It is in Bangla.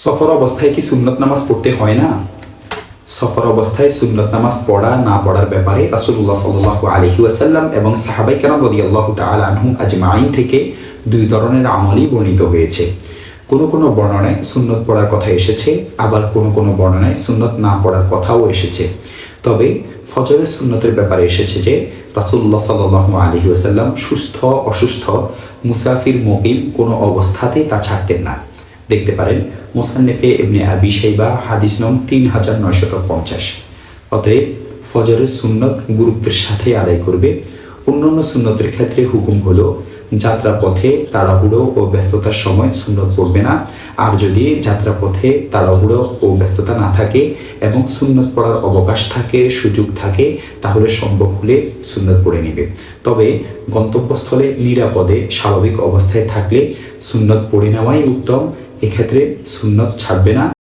সফর অবস্থায় কি সুন্নত নামাজ পড়তে হয় না? সফর অবস্থায় সুন্নত নামাজ পড়া না পড়ার ব্যাপারে রাসূলুল্লাহ সাল্লাল্লাহু আলাইহি ওয়াসাল্লাম এবং সাহাবায়ে কেরাম রাদিয়াল্লাহু তাআলা আনহুম আজমাইন থেকে দুই ধরনের আমলই বর্ণিত হয়েছে। কোনো কোনো বর্ণনায় সুন্নত পড়ার কথা এসেছে, আবার কোনো কোনো বর্ণনায় সুন্নত না পড়ার কথাও এসেছে। তবে ফজরের সুন্নতের ব্যাপারে এসেছে যে রাসূলুল্লাহ সাল্লাল্লাহু আলাইহি ওয়াসাল্লাম সুস্থ, অসুস্থ, মুসাফির, মুকিম কোনো অবস্থাতেই তা ছাড়তেন না। দেখতে পারেন মুসান্নিফে ইবনে আবি শাইবা, হাদিস নং 3950। অতএব ফজরের সুন্নত গুরুত্বের সাথে আদায় করবে। অন্যান্য সুন্নতের ক্ষেত্রে হুকুম হলো যাত্রাপথে তাড়াহুড়ো ও ব্যস্ততার সময় সুন্নত পড়বে না। আর যদি যাত্রাপথে তাড়াহুড়ো ও ব্যস্ততা না থাকে এবং সুন্নত পড়ার অবকাশ থাকে, সুযোগ থাকে, তাহলে সম্ভব হলে সুন্নত পড়ে নেবে। তবে গন্তব্যস্থলে নিরাপদে স্বাভাবিক অবস্থায় থাকলে সুন্নত পড়ে নেওয়াই উত্তম। এক্ষেত্রে সুন্নত ছাড়বে না।